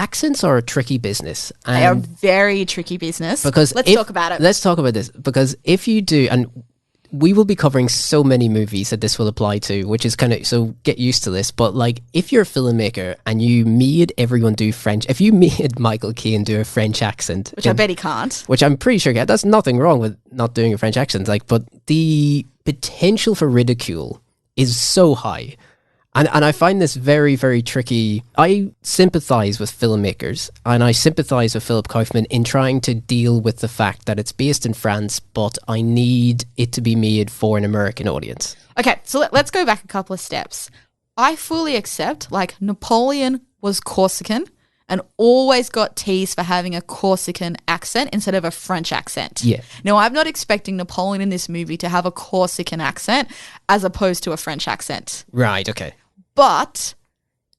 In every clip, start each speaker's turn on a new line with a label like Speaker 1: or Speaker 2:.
Speaker 1: accents are a tricky business.
Speaker 2: They are very tricky business.
Speaker 1: Because
Speaker 2: let's talk about it.
Speaker 1: Let's talk about this. Because if you do, and we will be covering so many movies that this will apply to, which is kind of, so get used to this. But like, if you're a filmmaker and you made everyone do French, if you made Michael Caine do a French accent,
Speaker 2: which I bet he can't,
Speaker 1: which I'm pretty sure, that's nothing wrong with not doing a French accent. Like, but the potential for ridicule is so high. And I find this very, very tricky. I sympathize with filmmakers and I sympathize with Philip Kaufman in trying to deal with the fact that it's based in France, but I need it to be made for an American audience.
Speaker 2: Okay, so let's go back a couple of steps. I fully accept, like, Napoleon was Corsican and always got teased for having a Corsican accent instead of a French accent.
Speaker 1: Yeah.
Speaker 2: Now, I'm not expecting Napoleon in this movie to have a Corsican accent as opposed to a French accent.
Speaker 1: Right, okay.
Speaker 2: But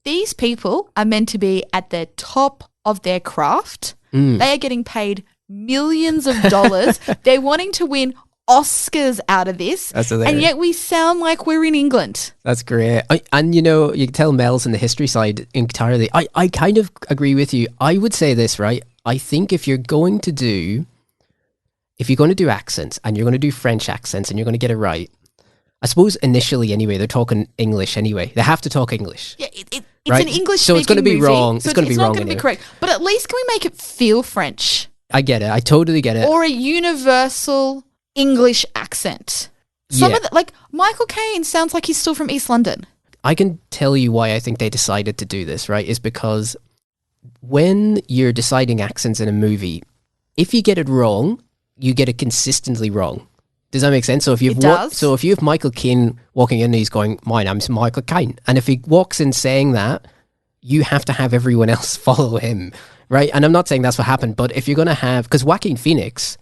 Speaker 2: these people are meant to be at the top of their craft. They are getting paid millions of dollars. They're wanting to win Oscars out of this.
Speaker 1: That's hilarious.
Speaker 2: And yet we sound like we're in England.
Speaker 1: That's great. And, you know, you can tell Mel's in the history side entirely. I kind of agree with you. I would say this, right? I think if you're going to do accents and you're going to do French accents and you're going to get it right, I suppose initially anyway, they're talking English anyway. They have to talk English.
Speaker 2: Yeah, it's
Speaker 1: right?
Speaker 2: an English
Speaker 1: so it's going to be
Speaker 2: movie,
Speaker 1: wrong.
Speaker 2: So
Speaker 1: it's going to be
Speaker 2: not
Speaker 1: wrong.
Speaker 2: going to
Speaker 1: anyway.
Speaker 2: be correct. But at least can we make it feel French?
Speaker 1: I get it. I totally get it.
Speaker 2: Or a universal English accent. Some of the, like, Michael Caine sounds like he's still from East London.
Speaker 1: I can tell you why I think they decided to do this, right? Is because when you're deciding accents in a movie, if you get it wrong, you get it consistently wrong. Does that make sense? So if you have Michael Caine walking in and he's going, "My name's Michael Caine," and if he walks in saying that, you have to have everyone else follow him, right? And I'm not saying that's what happened, but if you're going to have, because Joaquin Phoenix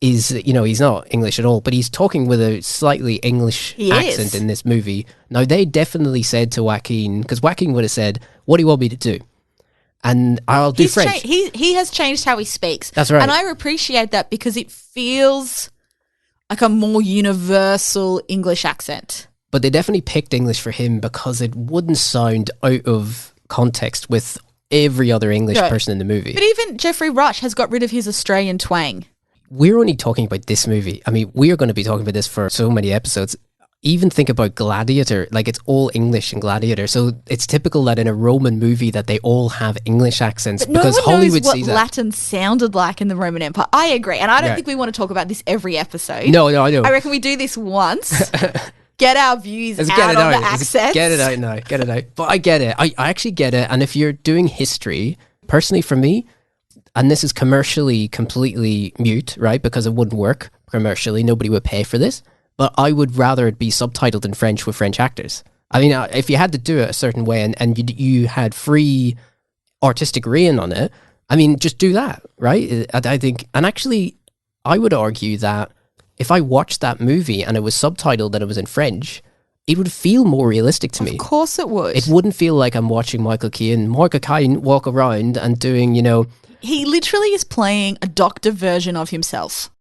Speaker 1: is, you know, he's not English at all, but he's talking with a slightly English accent in this movie. Now, they definitely said to Joaquin, because Joaquin would have said, "What do you want me to do?" And I'll do French.
Speaker 2: He has changed how he speaks.
Speaker 1: That's right.
Speaker 2: And I appreciate that because it feels like a more universal English accent.
Speaker 1: But they definitely picked English for him because it wouldn't sound out of context with every other English person in the movie.
Speaker 2: But even Geoffrey Rush has got rid of his Australian twang.
Speaker 1: We're only talking about this movie. I mean, we are going to be talking about this for so many episodes. Even think about Gladiator, like it's all English in Gladiator. So it's typical that in a Roman movie that they all have English accents,
Speaker 2: but
Speaker 1: because
Speaker 2: no one
Speaker 1: Hollywood
Speaker 2: knows what
Speaker 1: sees that.
Speaker 2: Latin sounded like in the Roman Empire. I agree. And I don't think we want to talk about this every episode.
Speaker 1: No, I know.
Speaker 2: I reckon we do this once, get our views
Speaker 1: Let's
Speaker 2: out
Speaker 1: get it
Speaker 2: on
Speaker 1: out.
Speaker 2: the accents.
Speaker 1: Get it out now. Get it out. But I get it. I actually get it. And if you're doing history, personally for me, and this is commercially completely mute, right? Because it wouldn't work commercially. Nobody would pay for this. But I would rather it be subtitled in French with French actors. I mean, if you had to do it a certain way and you had free artistic reign on it, I mean, just do that, right? I think, and actually, I would argue that if I watched that movie and it was subtitled and it was in French, it would feel more realistic to me.
Speaker 2: Of course it would.
Speaker 1: It wouldn't feel like I'm watching Michael Caine walk around and doing, you know...
Speaker 2: He literally is playing a doctor version of himself.